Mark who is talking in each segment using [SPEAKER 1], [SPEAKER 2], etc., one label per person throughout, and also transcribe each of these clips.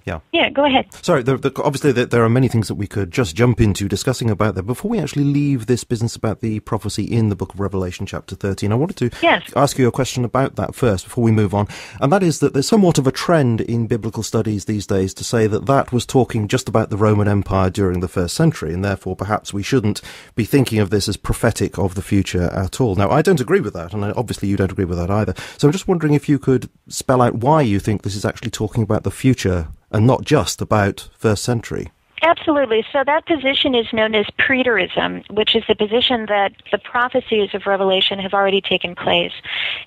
[SPEAKER 1] Yeah.
[SPEAKER 2] Yeah, go ahead.
[SPEAKER 1] Sorry, obviously there are many things that we could just jump into discussing about that. Before we actually leave this business about the prophecy in the book of Revelation, chapter 13, I wanted to ask you a question about that first before we move on. And that is that there's somewhat of a trend in biblical studies these days to say that that was talking just about the Roman Empire during the first century, and therefore perhaps we shouldn't be thinking of this as prophetic of the future at all. Now, I don't agree with that, and obviously you don't agree with that either. So I'm just wondering if you could spell out why you think this is actually talking about the future and not just about first century.
[SPEAKER 2] Absolutely. So that position is known as preterism, which is the position that the prophecies of Revelation have already taken place.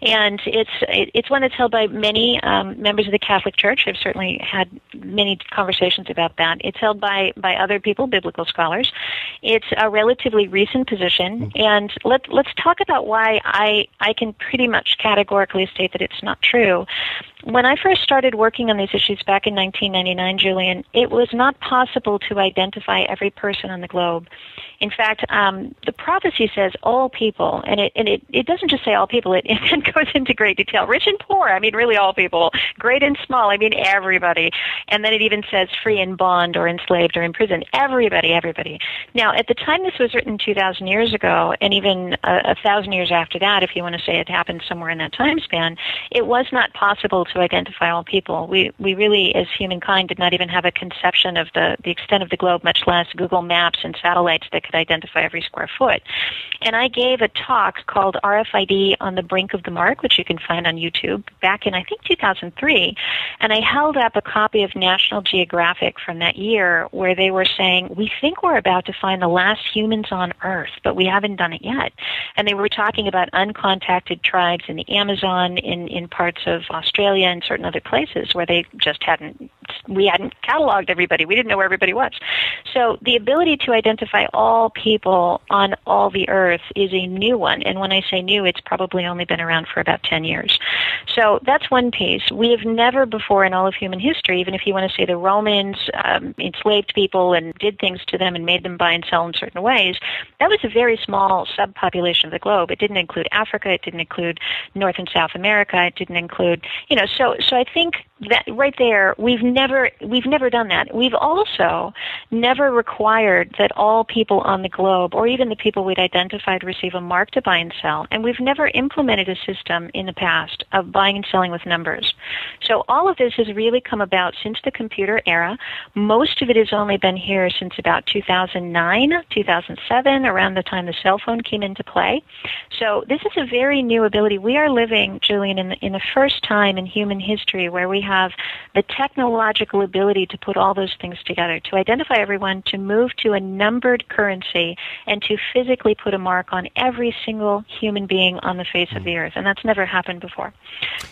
[SPEAKER 2] And it's one that's held by many members of the Catholic Church. I've certainly had many conversations about that. It's held by other people, biblical scholars. It's a relatively recent position. And let's talk about why I can pretty much categorically state that it's not true. When I first started working on these issues back in 1999, Julian, it was not possible to identify every person on the globe. In fact, the prophecy says all people, and it doesn't just say all people, it then goes into great detail. Rich and poor, I mean really all people. Great and small, I mean everybody. And then it even says free and bond or enslaved or in prison. Everybody. Now, at the time this was written 2,000 years ago, and even 1,000 years after that, if you want to say it happened somewhere in that time span, it was not possible to identify all people. We really, as humankind, did not even have a conception of the extent of the globe, much less Google Maps and satellites that could identify every square foot. And I gave a talk called RFID on the Brink of the Mark, which you can find on YouTube, back in, I think, 2003. And I held up a copy of National Geographic from that year where they were saying, we think we're about to find the last humans on Earth, but we haven't done it yet. And they were talking about uncontacted tribes in the Amazon, in parts of Australia and certain other places where they just we hadn't cataloged everybody. We didn't know where everybody was. So the ability to identify all people on all the earth is a new one. And when I say new, it's probably only been around for about 10 years. So that's one piece. We have never before in all of human history, even if you want to say the Romans enslaved people and did things to them and made them buy and sell in certain ways, that was a very small subpopulation of the globe. It didn't include Africa. It didn't include North and South America. It didn't include, so I think that right there, we've never done that. We've also never required that all people on the globe, or even the people we'd identified, receive a mark to buy and sell. And we've never implemented a system in the past of buying and selling with numbers. So all of this has really come about since the computer era. Most of it has only been here since about 2009, 2007, around the time the cell phone came into play. So this is a very new ability. We are living, Julian, in the first time in human history where we have the technological ability to put all those things together, to identify everyone, to move to a numbered currency, and to physically put a mark on every single human being on the face of the earth. And that's never happened before.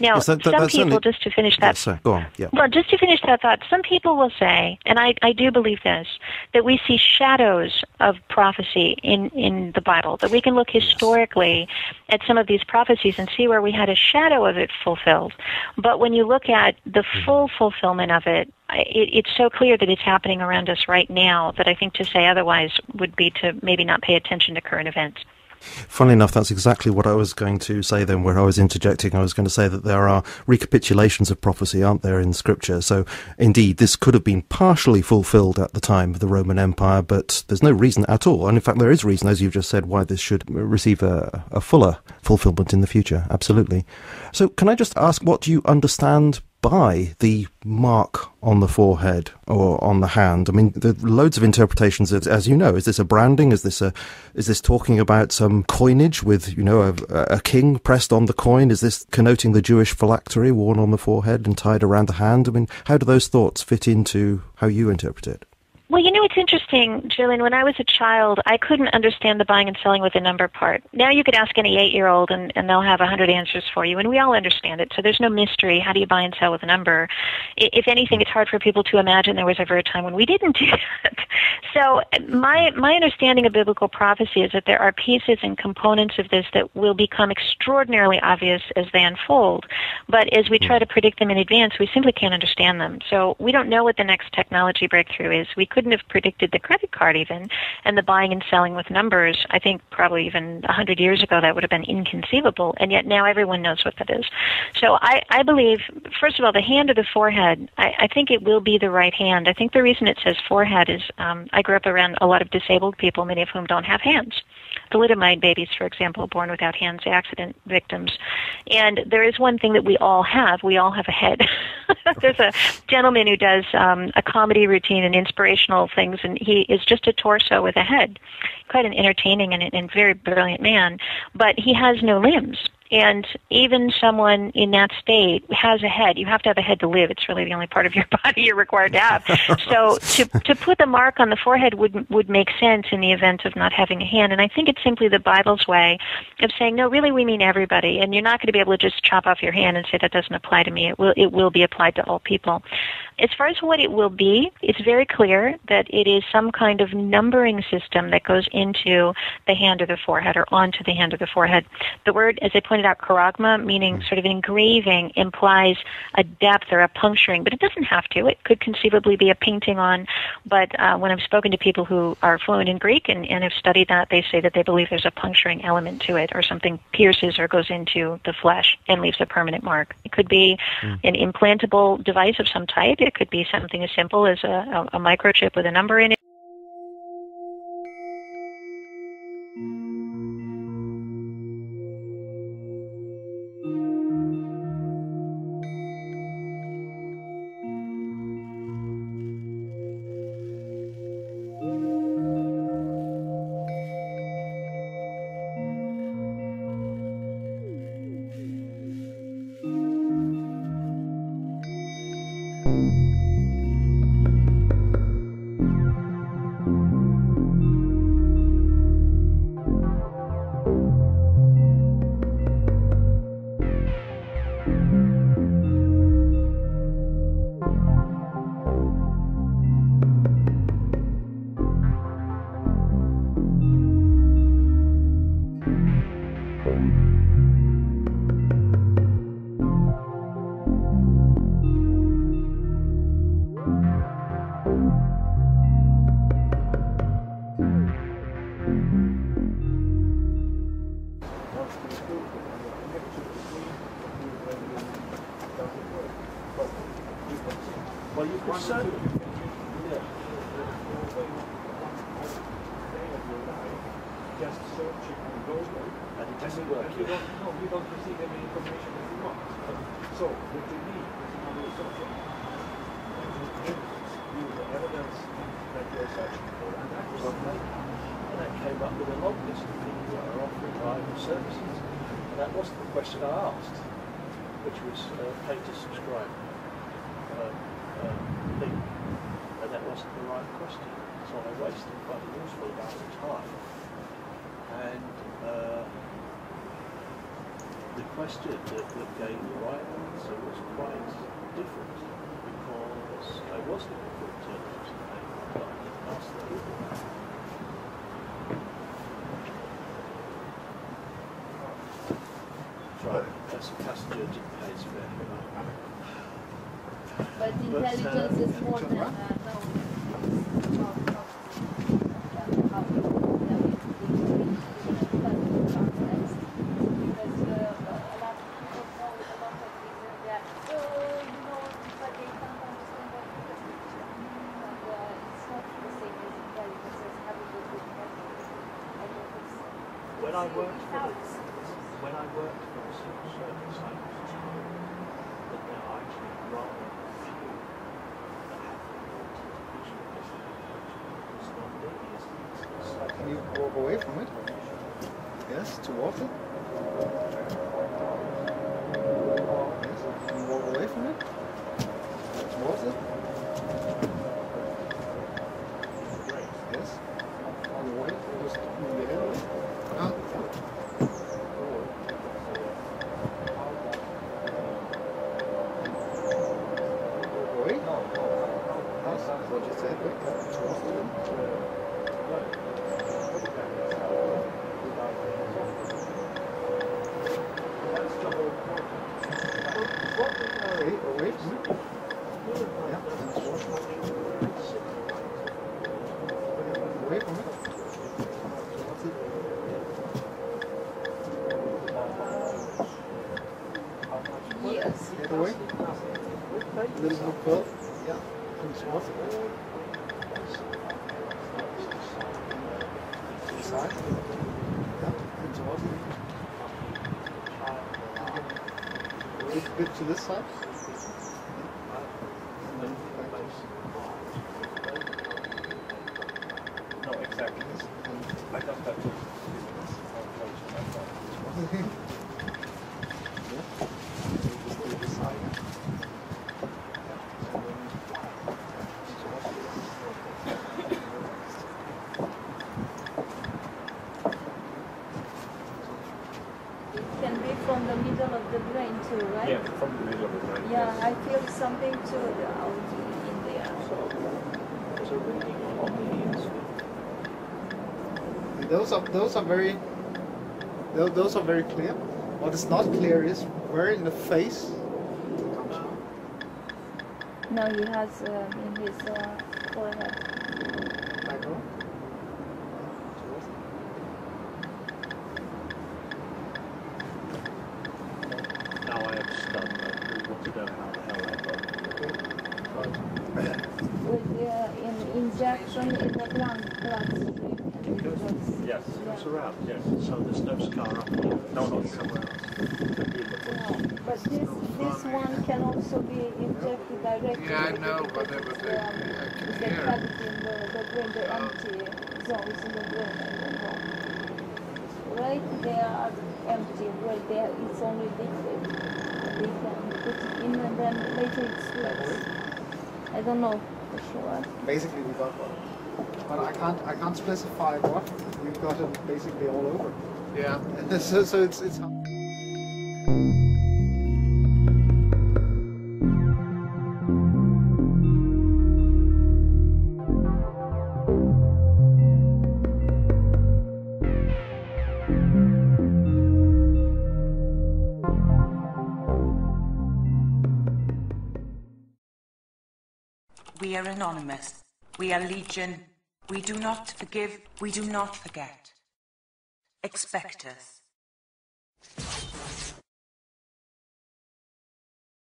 [SPEAKER 2] Now,
[SPEAKER 1] yes,
[SPEAKER 2] some people, just to finish that,
[SPEAKER 1] go on. Yeah.
[SPEAKER 2] Well, just to finish that thought, some people will say, and I do believe this, that we see shadows of prophecy in the Bible, that we can look historically at some of these prophecies and see where we had a shadow of it fulfilled. But when you look at the full fulfillment of it, it's so clear that it's happening around us right now that I think to say otherwise would be to maybe not pay attention to current events.
[SPEAKER 1] Funnily enough, that's exactly what I was going to say then, where I was interjecting. I was going to say that there are recapitulations of prophecy, aren't there, in Scripture? So, indeed, this could have been partially fulfilled at the time of the Roman Empire, but there's no reason at all. And in fact, there is reason, as you've just said, why this should receive a fuller fulfillment in the future. Absolutely. So, can I just ask, what do you understand by the mark on the forehead or on the hand? I mean, there are loads of interpretations, as you know. Is this a branding? Is this talking about some coinage with, a king pressed on the coin? Is this connoting the Jewish phylactery worn on the forehead and tied around the hand? I mean, how do those thoughts fit into how you interpret it?
[SPEAKER 2] Well, it's interesting, Julian. When I was a child, I couldn't understand the buying and selling with a number part. Now you could ask any 8-year-old, and they'll have 100 answers for you, and we all understand it. So there's no mystery. How do you buy and sell with a number? If anything, it's hard for people to imagine there was ever a time when we didn't do that. So my understanding of biblical prophecy is that there are pieces and components of this that will become extraordinarily obvious as they unfold. But as we try to predict them in advance, we simply can't understand them. So we don't know what the next technology breakthrough is. We couldn't have predicted the credit card even, and the buying and selling with numbers. I think probably even 100 years ago that would have been inconceivable, and yet now everyone knows what that is. So I believe, first of all, the hand or the forehead, I think it will be the right hand. I think the reason it says forehead is I grew up around a lot of disabled people, many of whom don't have hands. Thalidomide babies, for example, born without hands, accident victims. And there is one thing that we all have. We all have a head. There's a gentleman who does a comedy routine and inspirational things, and he is just a torso with a head. Quite an entertaining and very brilliant man, but he has no limbs. And even someone in that state has a head. You have to have a head to live. It's really the only part of your body you're required to have. So to put the mark on the forehead would make sense in the event of not having a hand. And I think it's simply the Bible's way of saying, no, really we mean everybody. And you're not going to be able to just chop off your hand and say that doesn't apply to me. It will be applied to all people. As far as what it will be, it's very clear that it is some kind of numbering system that goes into the hand or the forehead or onto the hand or the forehead. The word, as I pointed out, charagma, meaning sort of an engraving, implies a depth or a puncturing, but it doesn't have to. It could conceivably be a painting on, but when I've spoken to people who are fluent in Greek and have studied that, they say that they believe there's a puncturing element to it, or something pierces or goes into the flesh and leaves a permanent mark. It could be an implantable device of some type. It could be something as simple as a microchip with a number in it.
[SPEAKER 3] Well, you could certainly. Just searching on Google, and it doesn't work. You don't receive any information that you want. So what you need is another resource. Use the evidence that you're searching for, and that was and that came up with a long list of people that are offering private services. And that wasn't the question I asked, which was pay to subscribe. Link, and that wasn't the right question, so I wasted quite a useful amount of time. And the question that gave the right answer was quite different, because I wasn't looking for alternatives to pay, but I didn't ask the people that. So as a passenger didn't pay his fare.
[SPEAKER 4] But intelligence is more than knowledge.
[SPEAKER 3] When I worked for the civil service, I was told that there are actually rather few that have visual.
[SPEAKER 5] Can you walk away from it? Yes, towards it? Yes, can you walk away from it? Towards it? Yes. On the way, just move your head away. Ah. What you said, towards them. Away from it. Yeah, A little more curl. Yeah. And towards the side. Yeah. And towards a bit to this side.
[SPEAKER 3] Not exactly. I just have to.
[SPEAKER 4] Can be from the middle of the brain too, right?
[SPEAKER 3] Yeah, from the middle of the brain.
[SPEAKER 4] Yeah, I feel something too out in there.
[SPEAKER 3] So reading on the ears.
[SPEAKER 5] Those are very clear. What is not clear is where in the face it comes from.
[SPEAKER 4] No, he has in his forehead.
[SPEAKER 5] Background.
[SPEAKER 3] Now I am stunned. I really want to know how the hell I got it.
[SPEAKER 4] With in injection in the bloodstream.
[SPEAKER 3] Yes, it comes around, yes. So there's no scar up here. No, not somewhere else.
[SPEAKER 4] But this one can also be injected directly.
[SPEAKER 5] Yeah, I know, but
[SPEAKER 4] it's
[SPEAKER 5] I can
[SPEAKER 4] the
[SPEAKER 5] hear.
[SPEAKER 4] cavity in the brain, the empty zones in the brain. I don't know. Right, they are empty. Right there, it's only liquid. They can put it in and then later it splits. I don't know for sure.
[SPEAKER 5] Basically, we got one. But I can't specify what. We've got it basically all over. Yeah. so it's
[SPEAKER 6] We are anonymous. We are legion. We do not forgive. We do not forget. Expect us.